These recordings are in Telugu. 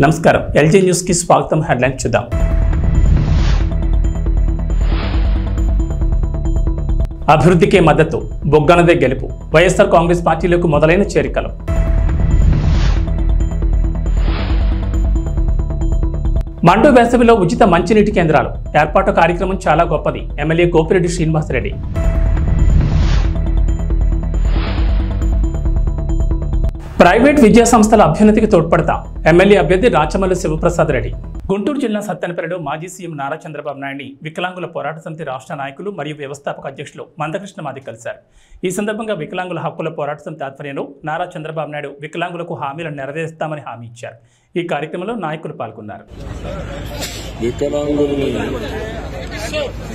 నమస్కారం ఎల్జీ న్యూస్ కి స్వాగతం. హెడ్లైన్ చూద్దాం. అభివృద్ధికే మద్దతు, బొగ్గనదే గెలుపు. వైఎస్ఆర్ కాంగ్రెస్ పార్టీలకు మొదలైన చేరికలు. మండు వేసవిలో ఉచిత మంచినీటి కేంద్రాలు ఏర్పాటు కార్యక్రమం చాలా గొప్పది. ఎమ్మెల్యే గోపిరెడ్డి శ్రీనివాసరెడ్డి. ప్రైవేట్ విద్యా సంస్థల అభ్యున్నతికి తోడ్పడతా ఎమ్మెల్యే అభ్యర్థి రాచమల్లు శివప్రసాద్ రెడ్డి. గుంటూరు జిల్లా సత్తెనపల్లిలో మాజీ సీఎం నారా చంద్రబాబు నాయుడిని వికలాంగుల పోరాట సమితి రాష్ట్ర నాయకులు మరియు వ్యవస్థాపక అధ్యక్షులు మందకృష్ణ మాది కలిశారు. ఈ సందర్భంగా వికలాంగుల హక్కుల పోరాట సమితి ఆధ్వర్యంలో నారా చంద్రబాబు నాయుడు వికలాంగులకు హామీలను నెరవేరుస్తామని హామీ ఇచ్చారు. ఈ కార్యక్రమంలో నాయకులు పాల్గొన్నారు.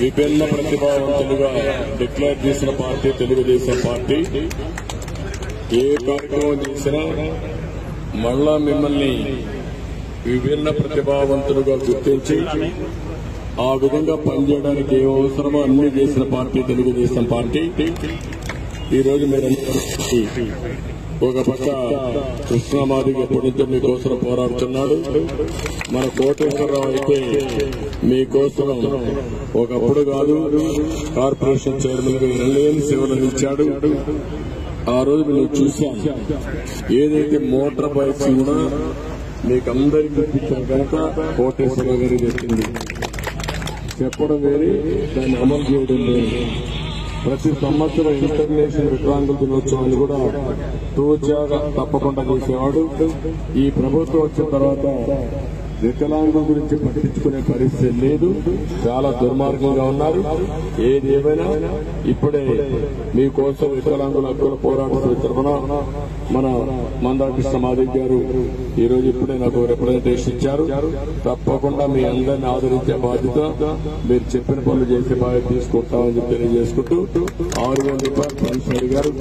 విభిన్న ప్రతిభావంతులుగా డిక్లేర్ చేసిన పార్టీ తెలుగుదేశం పార్టీ. ఏ కార్యక్రమం చేసినా మళ్ళా మిమ్మల్ని విభిన్న ప్రతిభావంతులుగా గుర్తించి ఆ విధంగా పనిచేయడానికి ఏ అవసరమో అన్ని చేసిన పార్టీ తెలుగుదేశం పార్టీ. ఈరోజు మీరందరూ ఒక పక్క కృష్ణమాదిగ ఎప్పటి నుంచో మీకోసం పోరాడుతున్నాడు. మన కోటేశ్వరరావు అయితే మీకోసం ఒకప్పుడు కాదు కార్పొరేషన్ చైర్మన్ గా 2 సేవలు ఇచ్చాడు. ఆ రోజు మీరు చూశాం. ఏదైతే మోటార్ బైక్స్ కూడా మీకు అందరికీ చూపించాం కనుక కోటేశ్వరరావు గారి చెప్పింది చెప్పడం వేరే, దాన్ని అమలు చేయడం లేదు. ప్రతి సంవత్సరం ఇంటర్నేషనల్ వికలాంగుల దినోత్సవాన్ని కూడా తూచాగా తప్పకుండా చేసేవాడు. ఈ ప్రభుత్వం వచ్చిన తర్వాత వికలాంగుల గురించి పట్టించుకునే పరిస్థితి లేదు. చాలా దుర్మార్గంగా ఉన్నారు. ఏది ఏమైనా ఇప్పుడే మీకోసం వికలాంగుల హక్కుల పోరాట తరఫున మన మందాకృష్ణ మాదిగ గారు ఈరోజు ఇప్పుడే నాకు రిప్రజెంటేషన్ ఇచ్చారు. తప్పకుండా మీ అందరినీ ఆదరించే బాధ్యత, మీరు చెప్పిన పనులు చేసే బాధ్యత తీసుకుంటామని చెప్పి తెలియజేసుకుంటూ 6,000 రూపాయలు పెన్షన్ అడిగారు.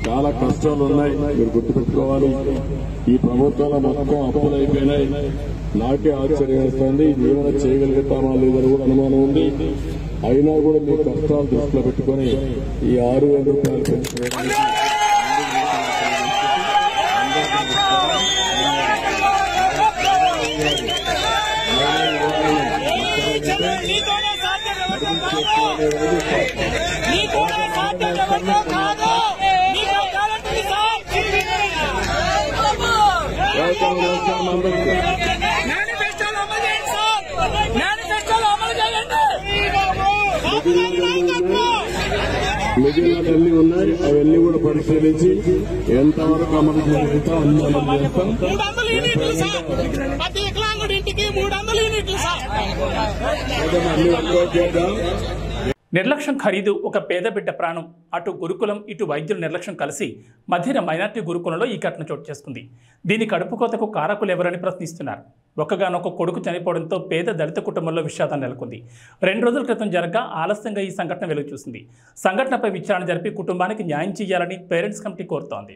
చాలా కష్టాలు ఉన్నాయి, మీరు గుర్తుపెట్టుకోవాలి. ఈ ప్రభుత్వంలో మొత్తం అప్పులు అయిపోయినాయి. నాకే ఆశ్చర్యం వేస్తోంది. ఏమైనా చేయగలుగుతామా లేదని కూడా అనుమానం ఉంది. అయినా కూడా మీ కష్టాలు దృష్టిలో పెట్టుకుని ఈ 6,000 రూపాయలు పెంచుకోవడానికి మిగిలినవన్నీ ఉన్నాయి. అవన్నీ కూడా పరిశీలించి ఎంతవరకు అమలు చేస్తా అన్ని అమలు చేస్తాం. నిర్లక్ష్యం ఖరీదు ఒక పేద బిడ్డ ప్రాణం. అటు గురుకులం ఇటు వైద్యుల నిర్లక్ష్యం కలిసి మధ్యన మైనార్టీ గురుకులంలో ఈ ఘటన చోటు చేసుకుంది. దీని కడుపు కోతకు కారకులు ఎవరని ప్రశ్నిస్తున్నారు. ఒక్కగానొక్క కొడుకు చనిపోవడంతో పేద దళిత కుటుంబంలో విషాదం నెలకొంది. 2 రోజుల క్రితం జరగగా ఆలస్యంగా ఈ సంఘటన వెలుగు చూసింది. సంఘటనపై విచారణ జరిపి కుటుంబానికి న్యాయం చేయాలని పేరెంట్స్ కమిటీ కోరుతోంది.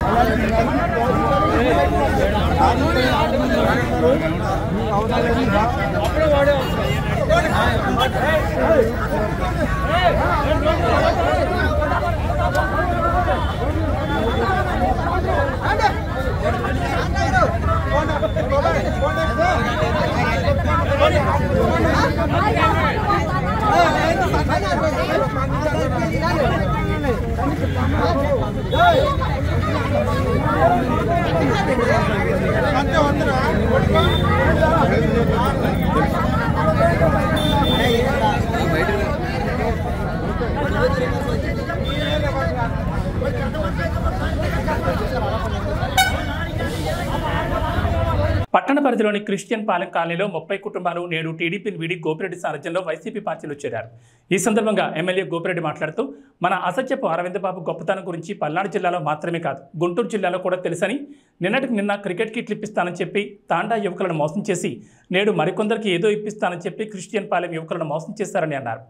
పట్టణ పరిధిలోని క్రిస్టియన్ పాలెం కాలనీలో 30 కుటుంబాలు నేడు టీడీపీని వీడి గోపిరెడ్డి సారథ్యంలో వైసీపీ పార్టీలో చేరారు. ఈ సందర్భంగా ఎమ్మెల్యే గోపిరెడ్డి మాట్లాడుతూ మన అసత్యపు అరవింద్ బాబు గొప్పతనం గురించి పల్నాడు జిల్లాలో మాత్రమే కాదు గుంటూరు జిల్లాలో కూడా తెలుసని, నిన్నటికి నిన్న క్రికెట్ కిట్లు ఇప్పిస్తానని చెప్పి తాండా యువకులను మోసం చేసి నేడు మరికొందరికి ఏదో ఇప్పిస్తానని చెప్పి క్రిస్టియన్ పాలెం యువకులను మోసం చేశారని అన్నారు.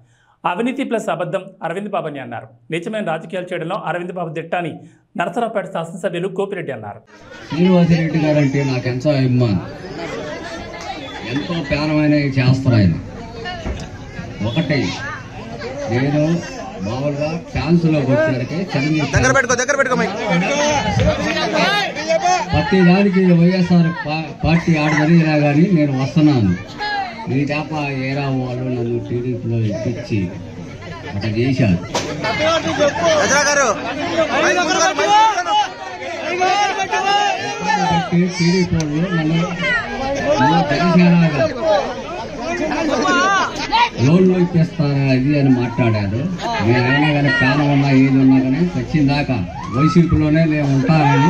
అవినీతి ప్లస్ అబద్ధం అరవింద్ బాబు అని అన్నారు. నిజమైన రాజకీయాలు చేయడంలో అరవింద్ బాబు దిట్టని నరసరావుపేట శాసనసభ్యులు గోపిరెడ్డి అన్నారు. శ్రీనివాసరెడ్డి గారు అంటే నాకు ఎంతో అభిమానం, ఎంతో ప్రాణమైన చేస్తారు ఆయన. ఒకటి నేను మామూలుగా ఫ్యాన్స్ లో వచ్చేసరికి దగ్గర పెట్టుకో ప్రతి దానికి వైఎస్ఆర్ పార్టీ ఆడ జరిగినా కానీ నేను వస్తున్నాను. నీ తప్ప ఏరా వాళ్ళు నన్ను టీడీపీలో ఎక్కించి అట్లా చేశారు. టీడీపీ వాళ్ళు నన్ను జనసేనగా లోన్లు ఇప్పిస్తారా అది అని మాట్లాడారు. నేనైనా కానీ ప్రాణం ఉన్నా ఏది ఉన్నా కానీ వచ్చిన దాకా వైసీపీలోనే నేను ఉంటానని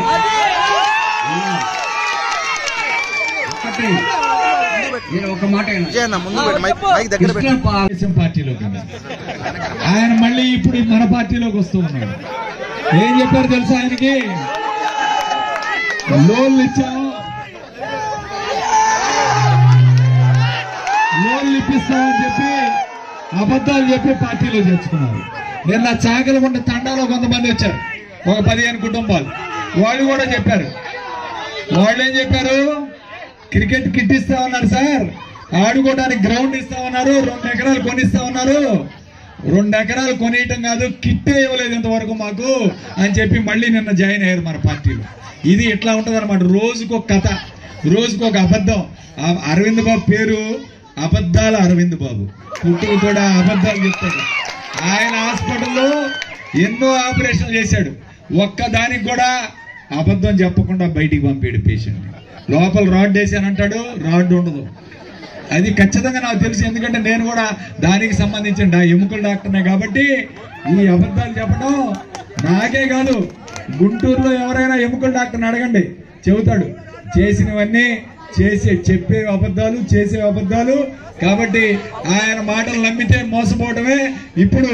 ఒకటి నేను ఒక మాట పార్టీలోకి ఆయన మళ్ళీ ఇప్పుడు మన పార్టీలోకి వస్తూ ఉన్నాడు. ఏం చెప్పారు తెలుసా ఆయనకి? లోన్లు ఇచ్చాము, లోన్లు ఇప్పిస్తామని చెప్పి అబద్ధాలు చెప్పి పార్టీలో చేర్చుకున్నారు. నిన్న చాకలగుంట తండాలో కొంతమంది వచ్చారు, ఒక 15 కుటుంబాలు. వాళ్ళు కూడా చెప్పారు. వాళ్ళు ఏం చెప్పారు? క్రికెట్ కిట్ ఇస్తా ఉన్నారు సార్, ఆడుకోవడానికి గ్రౌండ్ ఇస్తా ఉన్నారు, 2 ఎకరాలు కొనిస్తా ఉన్నారు. 2 ఎకరాలు కొనియటం కాదు, కిట్టే ఇవ్వలేదు ఇంతవరకు మాకు అని చెప్పి మళ్ళీ నిన్న జాయిన్ అయ్యారు మన పార్టీలో. ఇది ఇట్లా ఉంటుంది అనమాట. రోజుకొక కథ, రోజుకొక అబద్ధం. అరవింద్ బాబు పేరు అబద్ధాల అరవింద్ బాబు, పుట్టుకు కూడా అబద్ధాలు చెప్తాడు. ఆయన హాస్పిటల్లో ఎన్నో ఆపరేషన్లు చేశాడు, ఒక్కదానికి కూడా అబద్ధం చెప్పకుండా బయటికి పంపాడు పేషెంట్. లోపల రాడ్ వేసానంటాడు, రాడ్ ఉండదు. అది ఖచ్చితంగా నాకు తెలుసు, ఎందుకంటే నేను కూడా దానికి సంబంధించిన ఎముకల డాక్టర్నే కాబట్టి ఈ అబద్ధాలు చెప్పడం నాకే కాదు, గుంటూరులో ఎవరైనా ఎముకల డాక్టర్ని అడగండి, చెబుతాడు. చేసినవన్నీ చెప్పే అబద్ధాలు, చేసే అబద్ధాలు. కాబట్టి ఆయన మాటలు నమ్మితే మోసపోవడమే. ఇప్పుడు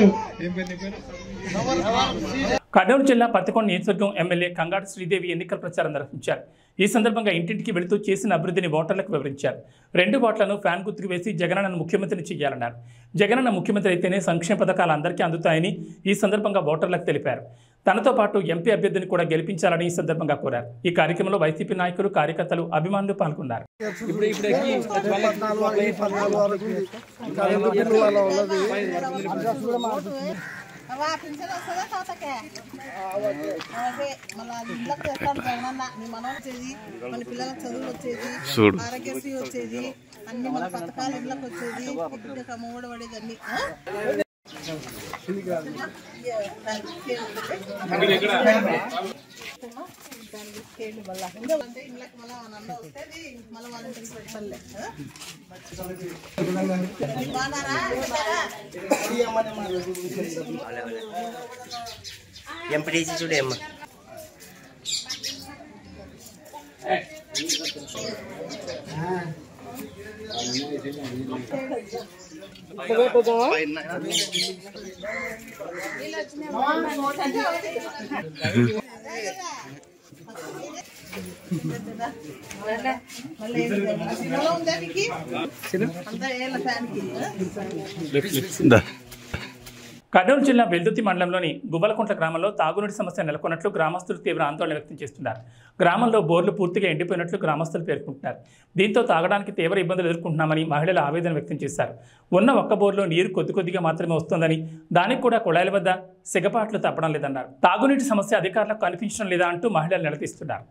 కర్నూలు జిల్లా పత్తికొండ నియోజకవర్గం ఎమ్మెల్యే కంగాటి శ్రీదేవి ఎన్నికల ప్రచారం నిర్వహించారు. ఈ సందర్భంగా ఇంటింటికి వెళుతూ చేసిన అభివృద్ధిని ఓటర్లకు వివరించారు. 2 ఓట్లను ఫ్యాన్ గుర్తుకు వేసి జగనన్నను ముఖ్యమంత్రిని చేయాలన్నారు. జగనన్న ముఖ్యమంత్రి అయితేనే సంక్షేమ పథకాలు అందరికీ అందుతాయని ఈ సందర్భంగా ఓటర్లకు తెలిపారు. తనతో పాటు ఎంపీ అభ్యర్థిని కూడా గెలిపించాలని ఈ సందర్భంగా కోరారు. ఈ కార్యక్రమంలో వైసీపీ నాయకులు, కార్యకర్తలు, అభిమానులు పాల్గొన్నారు. పింఛన్ వస్తుందా తాతకే? అదే మన ఇంట్లోకి చేస్తాను జగనన్న. మీ మనం వచ్చేది, మన పిల్లలకు చదువులు వచ్చేది, ఆరోగ్యశ్రీ వచ్చేది, అన్ని మన పథకాలు ఇంట్లోకి వచ్చేది, అమ్మఒడి పడేది అన్ని. అంటే ఇంట్లోకి మళ్ళీ అన్న వస్తుంది, మళ్ళీ వాళ్ళంటికి పెట్టలే. ఎంపీటీసీ చూడే అమ్మ కర్నూలు జిల్లా వెల్దుర్తి మండలంలోని గువ్వలకుంట్ల గ్రామంలో తాగునీటి సమస్య నెలకొన్నట్లు గ్రామస్తులు తీవ్ర ఆందోళన వ్యక్తం చేస్తున్నారు. గ్రామంలో బోర్లు పూర్తిగా ఎండిపోయినట్లు గ్రామస్తులు పేర్కొంటున్నారు. దీంతో తాగడానికి తీవ్ర ఇబ్బందులు ఎదుర్కొంటున్నామని మహిళలు ఆవేదన వ్యక్తం చేశారు. ఉన్న ఒక్క బోర్లో నీరు కొద్దిగా మాత్రమే వస్తోందని, దానికి కూడా కుళాయిల వద్ద సిగపాట్లు తప్పడం లేదన్నారు. తాగునీటి సమస్య అధికారులకు కనిపించడం లేదా అంటూ మహిళలు నిలదీస్తున్నారు.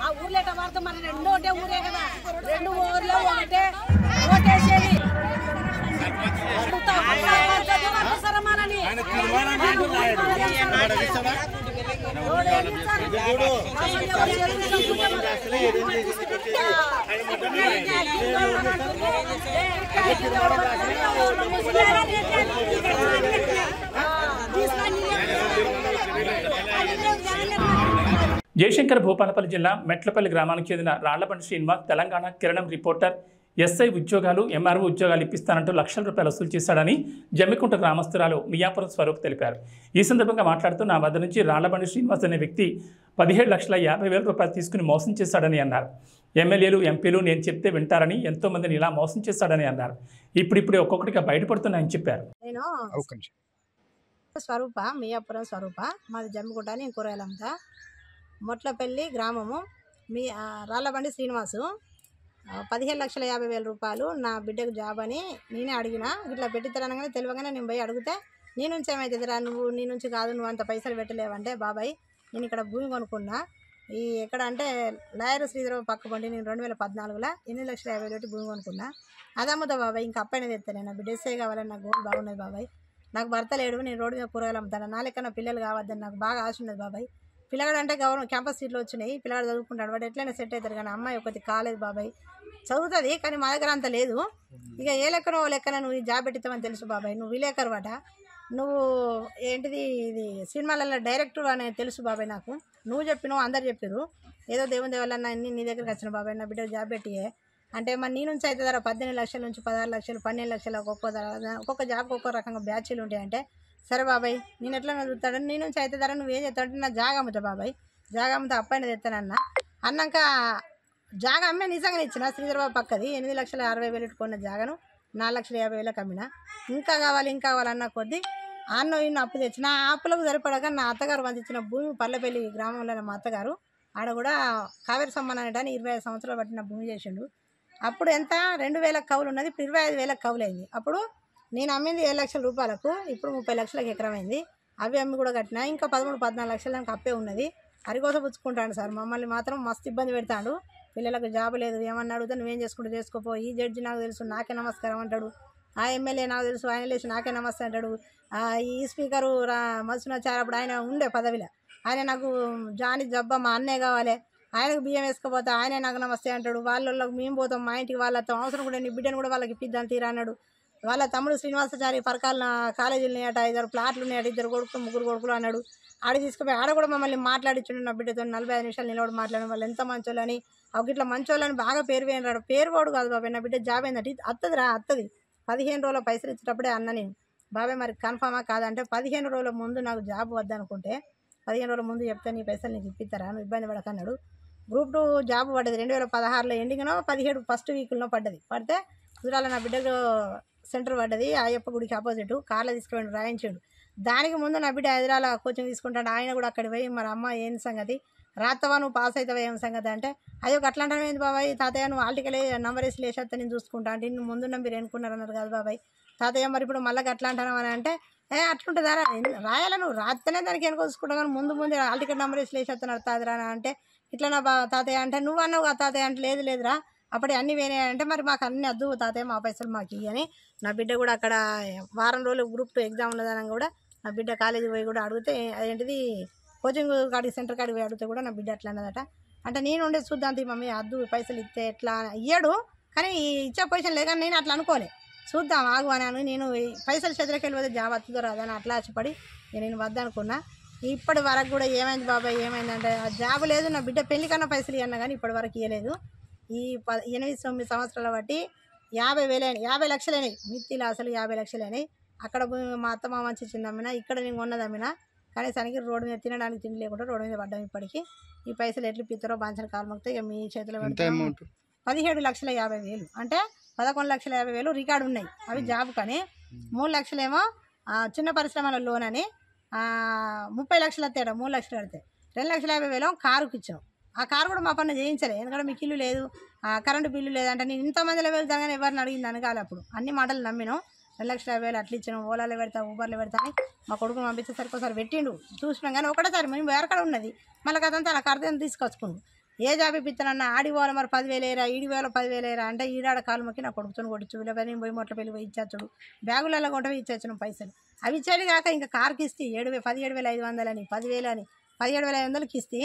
ఆ ఊర్లో వాడితే మన 2 ఒకటే ఊరే కదా, 2 ఊర్లో ఒకటే ఓటేసేది. జయశంకర్ భూపాలపల్లి జిల్లా మెట్లపల్లి గ్రామానికి చెందిన రాళ్లబండి శ్రీనివాస్ తెలంగాణ కిరణం రిపోర్టర్ ఎస్ఐ ఉద్యోగాలు, ఎంఆర్ఓ ఉద్యోగాలు ఇప్పిస్తానంటూ లక్షల రూపాయలు వసూలు చేశాడని జమ్మికుంట గ్రామస్తురాలు మియాపురం స్వరూప్ తెలిపారు. ఈ సందర్భంగా మాట్లాడుతూ నా వద్ద నుంచి రాళ్లబండి శ్రీనివాస్ అనే వ్యక్తి 17,50,000 రూపాయలు తీసుకుని మోసం చేశాడని అన్నారు. ఎమ్మెల్యేలు, ఎంపీలు నేను చెప్తే వింటారని ఎంతో మందిని ఇలా మోసం చేశాడని అన్నారు. ఇప్పుడిప్పుడే ఒక్కొక్కటిగా బయటపడుతున్నాయని చెప్పారు. స్వరూప మియాపురం స్వరూప మాది జమ్మిగుట్ట నేను కూరగాయలు అమ్ముతా మొట్లపల్లి గ్రామము మీ రాళ్ళబండి శ్రీనివాసు 15,50,000 రూపాయలు నా బిడ్డకు జాబ్ అని నేనే అడిగిన ఇట్లా పెట్టితరనగానే తెలియగానే నేను పోయి అడిగితే నీ నుంచి ఏమవుతుందిరా నువ్వు నీ నుంచి కాదు నువ్వు అంత పైసలు పెట్టలేవంటే బాబాయ్ నేను ఇక్కడ భూమి కొనుక్కున్నా ఈ ఎక్కడ అంటే లాయర్ శ్రీధరరావు పక్క పండి నేను 2014లో 8,50,000 భూమి కొనుక్కున్నా అదమ్ముతా బాబాయ్ ఇంకా అప్పైనా తెస్తాను నా బిడ్డ ఎస్ఐ కావాలని నాకు గోల్ బాగున్నది బాబాయ్ నాకు భర్త లేడు నేను రోడ్డు మీద కూరగాయలు అమ్ముతాను నా లెక్కన పిల్లలు కావద్దని నాకు బాగా ఆశ ఉన్నది బాబాయ్ పిల్లగాడు అంటే గవర్నమెంట్ క్యాంపస్ సీట్లు వచ్చినాయి పిల్లగాడు చదువుకుంటాడు వాడు ఎట్లయినా సెట్ అవుతారు కానీ అమ్మాయి ఒకటి కాలేదు బాబాయ్ చదువుతుంది కానీ మా దగ్గర అంత లేదు ఇక ఏ లెక్కనో లెక్కన నువ్వు ఈ జాబ్ పెట్టిస్తామని తెలుసు బాబాయ్ నువ్వు విలేకరు వాట నువ్వు ఏంటిది ఇది సినిమాలలో డైరెక్టర్ అనేది తెలుసు బాబాయ్ నాకు నువ్వు చెప్పినావు అందరు చెప్పారు ఏదో దేవుని దేవాలన్నా నీ దగ్గరికి వచ్చిన బాబాయ్ నా బిడ్డకు జాబ్ పెట్టియే అంటే మరి నీ నుంచి అయితే ధర 18 లక్షల నుంచి 16 లక్షలు 12 లక్షలు ఒక్కొక్క జాబ్కి ఒక్కొక్క రకంగా బ్యాచ్లు ఉంటాయంటే సరే బాబాయ్ నేను ఎట్లా చూస్తాడని నీ నుంచి అయితే ధర నువ్వు ఏం చేస్తావు అంటే నా జాగా అమ్ముతా బాబాయ్ జాగా అమ్ముతా అప్పైన తెస్తానన్న అన్నాక జాగా అమ్మే నిజంగానే ఇచ్చిన శ్రీధరబాబు పక్కది 8,60,000 కొన్న జాగాను 4,50,000 అమ్మిన ఇంకా కావాలన్న కొద్దీ అన్న ఇన్ని అప్పు తెచ్చిన ఆ అప్పులకు సరిపడగా నా అత్తగారు పంపించిన భూమి పల్లెపల్లి గ్రామంలో మా అత్తగారు ఆడ కూడా కావేరి సంబంధం అనేటాన్ని 25 సంవత్సరాలు పట్టిన భూమి చేసిండు అప్పుడు ఎంత 2,000 కవులు ఉన్నది ఇప్పుడు 25,000 కవులు అయింది అప్పుడు నేను అమ్మింది 7 లక్షల రూపాయలకు ఇప్పుడు 30 లక్షలకు ఎకరం అయింది అవి అమ్మి కూడా కట్టినా ఇంకా 13-14 లక్షల దానికి అప్పే ఉన్నది అరికోస పుచ్చుకుంటాడు సార్ మమ్మల్ని మాత్రం మస్తు ఇబ్బంది పెడతాడు పిల్లలకు జాబ్ లేదు ఏమన్నా అడిగితే నువ్వేం చేసుకుంటూ చేసుకోపో ఈ జడ్జి నాకు తెలుసు నాకే నమస్కారం అంటాడు ఆ ఎమ్మెల్యే నాకు తెలుసు ఆయన లేచి నాకే నమస్తే అంటాడు ఈ స్పీకరు మధుసూనాచారి అప్పుడు ఆయన ఉండే పదవిలో ఆయన నాకు జాని జబ్బా మా అన్నే కావాలి ఆయనకు బియ్యం వేసుకోపోతే ఆయనే నాకు నమస్తే అంటాడు వాళ్ళకి మేము పోతాం మా ఇంటికి వాళ్ళతో అవసరం కూడా నీ బిడ్డను కూడా వాళ్ళకి ఇప్పిద్దాం తీరా అన్నాడు వాళ్ళ తమ్ముడు శ్రీనివాసాచారి పరకాల కాలేజీలు ఉన్నాయట 2 ప్లాట్లు ఉన్నాయట 2 కొడుకులు 3 కొడుకులు అన్నాడు ఆడ తీసుకుపోయి ఆడ కూడా మమ్మల్ని మాట్లాడించుండు నా బిడ్డతో 45 నిమిషాలు నిలబడి మాట్లాడిన వాళ్ళు ఎంత మంచోళ్ళని ఇట్లా మంచోళ్ళని బాగా పేరు వేయరాడు పేరు పోడు కాదు బాబాయ్ నా బిడ్డ జాబ్ ఏంటంటే అత్తది 15 రోజుల పైసలు ఇచ్చేటప్పుడే అన్న నేను బాబాయ్ మరి కన్ఫామా కాదంటే 15 రోజుల ముందు నాకు జాబ్ వద్దనుకుంటే 15 రోజుల ముందు చెప్తే నీ పైసలు నీకు ఇప్పిస్తారా నువ్వు ఇబ్బంది పడకన్నాడు గ్రూప్ 2 జాబ్ పడ్డది 2016లో ఎండింగ్నో 17 ఫస్ట్ వీక్లో పడితే కుదిరాల నా బిడ్డకు సెంటర్ పడ్డది అయ్యప్ప గుడికి ఆపోజిట్ కార్లో తీసుకుని రాయించాడు దానికి ముందు నా బిడ్డ హైదరాబాద్ కోచింగ్ తీసుకుంటాడు ఆయన కూడా అక్కడికి పోయి మరి అమ్మ ఏం సంగతి రాత్తవా నువ్వు పాస్ అవుతావా ఏం సంగతి అంటే అయ్యో అట్లా అంటాను ఏంది బాబాయ్ తాతయ్య నువ్వు ఆల్టికలే నంబర్ వేసి లేచేస్తా నేను చూసుకుంటా అంటే నువ్వు ముందు మీరు ఎన్నుకున్నారన్నారు కదా బాబాయ్ తాతయ్య మరి ఇప్పుడు మళ్ళీ అట్లా అంటాను అని అంటే అట్లుంటుందా రాయాల నువ్వు రాస్తేనే దానికి వెనుక చూసుకుంటా కానీ ముందు ఆల్టికెట్ నెంబర్ వేసి లేచేస్తున్నారు తాతరా అంటే ఇట్లా నా తాతయ్య అంటే నువ్వు అన్నావు కదా తాతయ్య అంటే లేదురా అప్పుడు అన్నీ వేనాయంటే మరి మాకు అన్ని వద్దు తాతయ్య మా పైసలు మాకు ఇవ్వని నా బిడ్డ కూడా అక్కడ వారం రోజులు గ్రూప్ 2 ఎగ్జామ్ ఉన్నదని కూడా నా బిడ్డ కాలేజీ పోయి కూడా అడిగితే అదేంటిది కోచింగ్ కాడికి సెంటర్ కాడికి పోయి అడిగితే కూడా నా బిడ్డ అట్లా అన్నదట అంటే నేను ఉండే చూద్దాం మమ్మీ అద్దు పైసలు ఇస్తే ఎట్లా ఇయ్యాడు కానీ ఇచ్చే పొజిషన్ లేక నేను అట్లా అనుకోలే చూద్దాం ఆగు అని నేను పైసలు చేతులకి వెళ్ళిపోతే జాబ్ వస్తుందో రాదని అట్లా ఆశపడి నేను వద్దనుకున్నా ఇప్పటి వరకు కూడా ఏమైంది బాబాయ్ ఏమైందంటే ఆ జాబ్ లేదు నా బిడ్డ పెళ్లి కన్నా పైసలు ఇవ్వన్నా కానీ ఇప్పటి వరకు ఇవ్వలేదు ఈ 8-9 సంవత్సరాల బట్టి 50 లక్షలైనాయి మిత్తిలు అసలు 50 లక్షలైనాయి అక్కడ మా అత్త మామ చిన్న అమ్మినా ఇక్కడ నేను కొన్నది అమ్మినా కనీసానికి రోడ్డు మీద తినడానికి తిండి లేకుండా రోడ్డు మీద పడ్డాం ఇప్పటికి ఈ పైసలు ఎట్లు పిత్తరో బాంచన కాలమొక్తే ఇక మీ చేతిలో 17,50,000 అంటే 11,50,000 రికార్డు ఉన్నాయి అవి జాబ్ కానీ 3 లక్షలేమో చిన్న పరిశ్రమల లోన్ అని 30 లక్షలు వస్తాయట 3 లక్షలు కడితే 2,50,000 కారుకి ఇచ్చాం ఆ కారు కూడా మా పన్ను చేయించలేదు ఎందుకంటే మీకు ఇల్లు లేదు కరెంటు బిల్లు లేదంటే నేను ఇంతమందిలో వెళ్తాను కానీ ఎవరిని అడిగింది అనగాలి అప్పుడు అన్ని మాటలు నమ్మినాం 2,50,000 అట్లా ఇచ్చాను ఓలాలో పెడతా ఊబర్లో పెడతా అని మా కొడుకుని పంపించేసరికి ఒకసారి పెట్టిండు చూసినాం కానీ ఒకటేసారి మేము వేరకడ ఉన్నది మళ్ళీ కదంతా నాకు అర్థం తీసుకొచ్చుకుండు ఏ జాబ్ ఇప్పిస్తానన్నా ఆడి పోవాలి మరి 10,000 ఏరా ఈడి వేల 10,000 ఏరా అంటే ఈడాడ కాలు మొక్కి నా కొడుకుని కొట్టించు లేకపోతే నేను పోయి మొట్ల పెళ్ళి పోయి ఇచ్చాడు బ్యాగులలో కొంటే ఇచ్చేచ్చిన పైసలు అవి ఇచ్చేది కాక ఇంకా కార్కి ఇస్తే 17,500 అని 10,000 అని 17,500కి ఇస్తే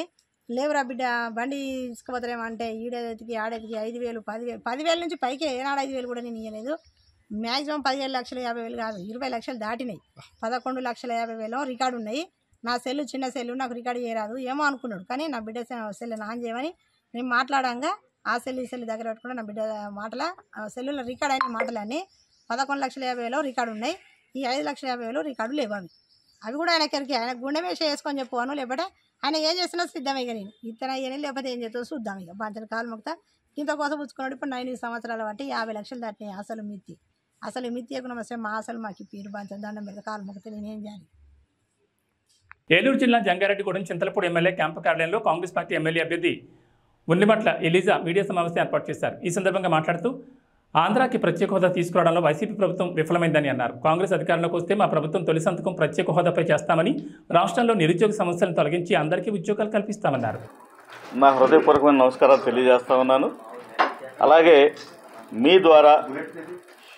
లేవురా బిడ్డ బండి తీసుకుపోతారేమో అంటే ఈడెతికి ఆడెతికి 5,000 10,000 నుంచి పైకి ఏనాడు 5,000 కూడా నేను ఇవ్వలేదు మ్యాక్సిమం 15,50,000 కాదు 20 లక్షలు దాటినాయి 11,50,000 రికార్డు ఉన్నాయి నా సెల్లు చిన్న సెల్లు నాకు రికార్డు చేయరాదు ఏమో అనుకున్నాడు కానీ నా బిడ్డ సెల్ ఆన్ చేయమని నేను మాట్లాడంగా ఆ సెల్ ఈ సెల్ దగ్గర పెట్టుకుంటే నా బిడ్డ మాటల సెల్లులో రికార్డ్ అయిన మాటలన్నీ 11,50,000 రికార్డు ఉన్నాయి ఈ 5,50,000 రికార్డు లేవు అవి కూడా ఆయన గుండె మీద చేసుకొని చెప్పుకోను లేకపోతే ఆయన ఏం చేసినా సిద్ధమే ఇక నేను ఇతర అయ్యని లేకపోతే ఏం చేస్తావు చూద్దాం ఇక బాంచన కాలు మొక్తా ఇంత కోసం పుచ్చుకున్నాడు ఇప్పుడు 9 సంవత్సరాల బట్టి 50 లక్షలు దాటినాయి అసలు మిత్తి ఇవ్వకుండా వస్తే మా అసలు మాకు పీరు బాంచన దండం పెడితే కాలు మొక్కితే నేనేం చేయాలి ఏలూరు జిల్లా జంగారెడ్డిగూడెం చింతలపూడి ఎమ్మెల్యే క్యాంపు కార్యాలయంలో కాంగ్రెస్ పార్టీ ఎమ్మెల్యే అభ్యర్థి ఉన్నిమట్ల ఎలీజా మీడియా సమావేశం ఏర్పాటు చేశారు. ఈ సందర్భంగా మాట్లాడుతూ ఆంధ్రాకి ప్రత్యేక హోదా తీసుకురావడంలో వైసీపీ ప్రభుత్వం విఫలమైందని అన్నారు. కాంగ్రెస్ అధికారంలోకి వస్తే మా ప్రభుత్వం తొలి సంతకం ప్రత్యేక హోదాపై చేస్తామని, రాష్ట్రంలో నిరుద్యోగ సమస్యలను తొలగించి అందరికీ ఉద్యోగాలు కల్పిస్తామన్నారు. నా హృదయపూర్వకమైన నమస్కారాలు తెలియజేస్తా ఉన్నాను. అలాగే మీ ద్వారా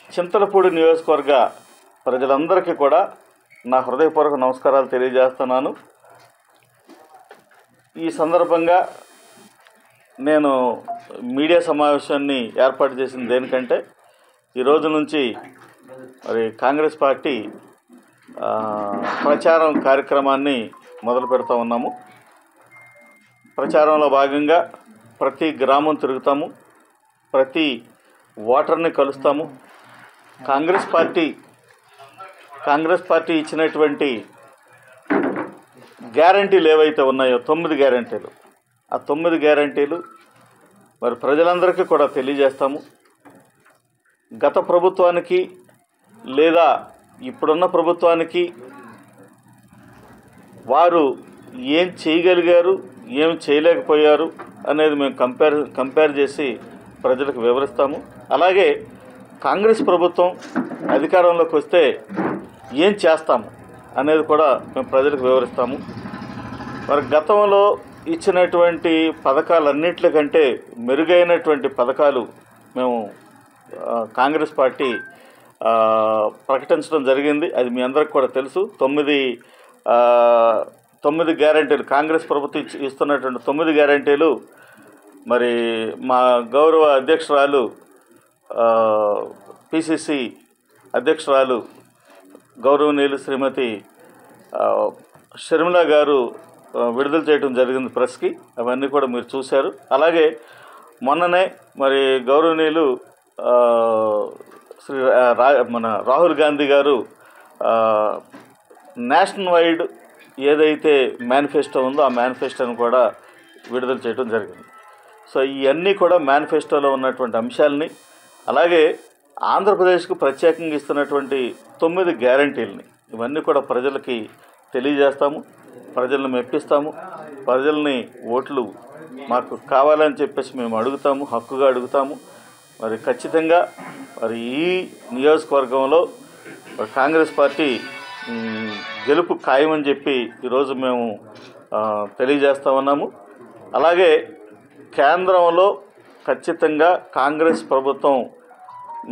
చింతలపూడి నియోజకవర్గ ప్రజలందరికీ కూడా నా హృదయపూర్వక నమస్కారాలు తెలియజేస్తున్నాను. ఈ సందర్భంగా నేను మీడియా సమావేశాన్ని ఏర్పాటు చేసింది దేనికంటే, ఈరోజు నుంచి మరి కాంగ్రెస్ పార్టీ ప్రచారం కార్యక్రమాన్ని మొదలు పెడతా ఉన్నాము. ప్రచారంలో భాగంగా ప్రతి గ్రామం తిరుగుతాము, ప్రతి ఓటర్ని కలుస్తాము. కాంగ్రెస్ పార్టీ ఇచ్చినటువంటి గ్యారంటీలు ఏవైతే ఉన్నాయో 9 గ్యారంటీలు, ఆ 9 గ్యారంటీలు మరి ప్రజలందరికీ కూడా తెలియజేస్తాము. గత ప్రభుత్వానికి లేదా ఇప్పుడున్న ప్రభుత్వానికి వారు ఏం చేయగలిగారు, ఏం చేయలేకపోయారు అనేది మేము కంపేర్ చేసి ప్రజలకు వివరిస్తాము. అలాగే కాంగ్రెస్ ప్రభుత్వం అధికారంలోకి వస్తే ఏం చేస్తాము అనేది కూడా మేము ప్రజలకు వివరిస్తాము. మరి గతంలో ఇచ్చినటువంటి పథకాలన్నింటికంటే మెరుగైనటువంటి పథకాలు మేము కాంగ్రెస్ పార్టీ ప్రకటించడం జరిగింది. అది మీ అందరికి కూడా తెలుసు. 9 గ్యారంటీలు కాంగ్రెస్ ప్రభుత్వం ఇస్తున్నటువంటి 9 గ్యారంటీలు మరి మా గౌరవ అధ్యక్షురాలు పిసిసి అధ్యక్షురాలు గౌరవనీయులు శ్రీమతి షర్మిల గారు విడుదల చేయడం జరిగింది ప్రెస్కి. అవన్నీ కూడా మీరు చూశారు. అలాగే మొన్ననే మరి గౌరవనీయులు మన రాహుల్ గాంధీ గారు నేషనల్ వైడ్ ఏదైతే మేనిఫెస్టో ఉందో ఆ మేనిఫెస్టోను కూడా విడుదల చేయడం జరిగింది. సో ఇవన్నీ కూడా మేనిఫెస్టోలో ఉన్నటువంటి అంశాలని, అలాగే ఆంధ్రప్రదేశ్కు ప్రత్యేకంగా ఇస్తున్నటువంటి 9 గ్యారంటీలని ఇవన్నీ కూడా ప్రజలకి తెలియజేస్తాము, ప్రజలను మెప్పిస్తాము. ప్రజల్ని ఓట్లు మాకు కావాలని చెప్పేసి మేము అడుగుతాము, హక్కుగా అడుగుతాము. మరి ఖచ్చితంగా మరి ఈ నియోజకవర్గంలో కాంగ్రెస్ పార్టీ గెలుపు ఖాయమని చెప్పి ఈరోజు మేము తెలియజేస్తా ఉన్నాము. అలాగే కేంద్రంలో ఖచ్చితంగా కాంగ్రెస్ ప్రభుత్వం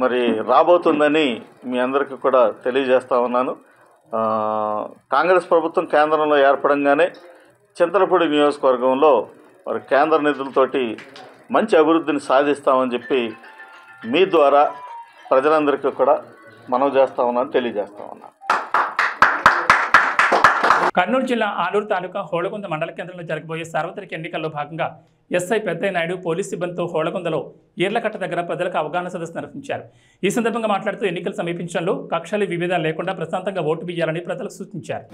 మరి రాబోతుందని మీ అందరికీ కూడా తెలియజేస్తా ఉన్నాను. కాంగ్రెస్ ప్రభుత్వం కేంద్రంలో ఏర్పడంగానే చింతలపూడి నియోజకవర్గంలో మరి కేంద్ర నిధులతోటి మంచి అభివృద్ధిని సాధిస్తామని చెప్పి మీ ద్వారా ప్రజలందరికీ కూడా మనవి చేస్తా ఉన్నాను, తెలియజేస్తా ఉన్నాను. కర్నూలు జిల్లా ఆలూరు తాలూకా హోళగుంద మండల కేంద్రంలో జరగబోయే సార్వత్రిక ఎన్నికల్లో భాగంగా ఎస్ఐ పెద్దయ్య నాయుడు పోలీసు సిబ్బందితో హోళగుందలో ఈర్లకట్ట దగ్గర ప్రజలకు అవగాహన సదస్సు నిర్వహించారు. ఈ సందర్భంగా మాట్లాడుతూ ఎన్నికల సమీపించడంలో కక్షలు విభేదాలు లేకుండా ప్రశాంతంగా ఓటు వేయాలని ప్రజలకు సూచించారు.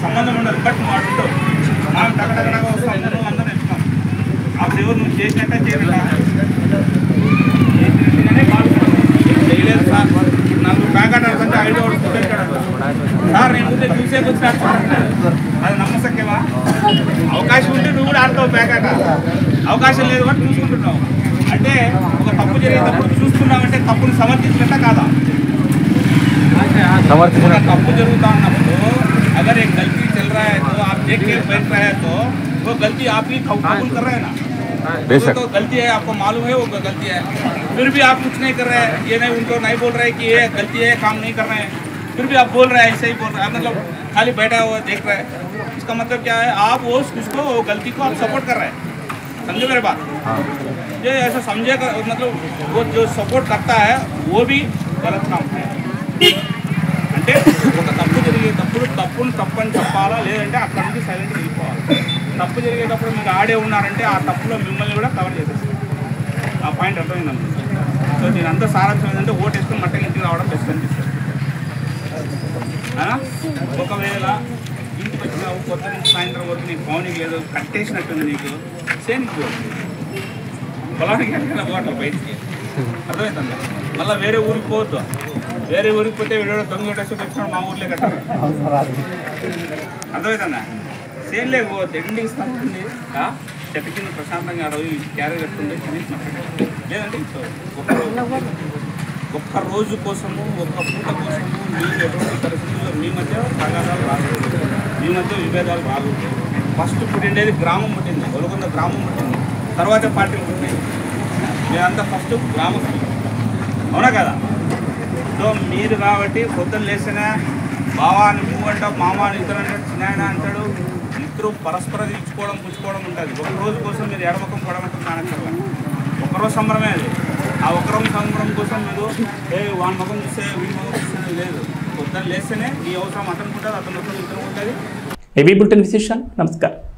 సంబంధం ఉండదు, బట్ ఎవరు నువ్వు చేసినట్టే చేయలేదు సార్. నాకు ప్యాకెట్ అంటే 5 సార్ నేను ముందే చూసే వచ్చిన అది నమ్మసక్కేవా? అవకాశం ఉంటే నువ్వు కూడా ఆడతావు ప్యాకెట్, అవకాశం లేదు కాబట్టి చూసుకుంటున్నావు. అంటే ఒక తప్పు జరిగేటప్పుడు చూసుకున్నామంటే తప్పును సమర్థించినట్ట కాదా? తప్పు జరుగుతా ఉన్నప్పుడు अगर एक गलती चल रहा है तो आप देख के बैठ रहे हैं तो वो गलती आप ही कबूल कर रहे हैं ना। तो गलती है, आपको मालूम है वो गलती है, फिर भी आप कुछ नहीं कर रहे हैं। ये नहीं उनको नहीं बोल रहे कि ये गलती है, काम नहीं कर रहे हैं, फिर भी आप बोल रहे हैं, ऐसे ही बोल रहे हैं, मतलब खाली बैठा हुआ देख रहे हैं। इसका मतलब क्या है? आप उसको गलती को आप सपोर्ट कर रहे हैं। समझे मेरे बात? ये ऐसा समझे मतलब वो जो सपोर्ट करता है वो भी गलत काम है. అంటే ఒక తప్పు జరిగేటప్పుడు తప్పుని తప్పని చెప్పాలా, లేదంటే అక్కడి నుంచి సైలెంట్గా వెళ్ళిపోవాలి. తప్పు జరిగేటప్పుడు మీరు ఆడే ఉన్నారంటే ఆ తప్పులో మిమ్మల్ని కూడా కవర్ చేసేస్తారు. ఆ పాయింట్ అర్థమైందండి. సో దీని అంతా సారాంశం ఏంటంటే ఓటు వేసుకుని మట్టకి ఇంటికి రావడం బెస్ట్ అనిపిస్తుంది. ఒకవేళ ఇంటికి వచ్చినావు కొత్త నుంచి సాయంత్రం వరకు నీకు పౌనికి లేదు, కట్టేసినట్టుంది నీకు, సేనికి పొలానికి వెళ్ళిన పోవట్లేదు బయటికి, అర్థమవుతుందా? మళ్ళీ వేరే ఊరికి పోవద్దు, వేరే ఊరికి పోతే వీడు దొంగ డ్రెస్ తెచ్చినాడు మా ఊర్లో కట్టారు, అర్థమవుతుందా? సేల్ లేకపోతే ఎండింగ్ స్థలం ఉంది, చెట్టు కింద ప్రశాంతంగా అడవి క్యారీ కట్టుకుంటే లేదంటే ఒక్క రోజు కోసము ఒక్క పూట కోసము మీరు ఎటువంటి పరిస్థితుల్లో మీ మధ్య తగాదాలు రాలేదు, మీ మధ్య విభేదాలు రాలేదు. ఫస్ట్ పుట్టిండేది గ్రామం పుట్టింది, ఒలగొంద గ్రామం పుట్టింది, తర్వాత పార్టీలు పుట్టినాయి. మీరంతా ఫస్ట్ గ్రామస్తులు, అవునా కదా? సో మీరు కాబట్టి పొద్దున్న లేచినా బావా అని నువ్వు అంటావు, మామ అని ఇతరు అంటాడు, చిన్నాయన అంటాడు, ఇద్దరు పరస్పరం ఇచ్చుకోవడం పుచ్చుకోవడం ఉంటుంది. ఒక రోజు కోసం మీరు ఎడమకం పడమకం కానక్కర్లా, ఒకరోజు సంబరమే అది. ఆ ఒకరోజు సంబరం కోసం మీరు వాడి ముఖం చూస్తే వీడి ముఖం చూస్తే లేదు. పొద్దున్న లేస్తేనే మీ అవసరం అతను ఉంటుంది, అతని అవసరం ఇతను ఉంటుంది. ఏబీ బులెటిన్ విశేషాలు. నమస్కారం.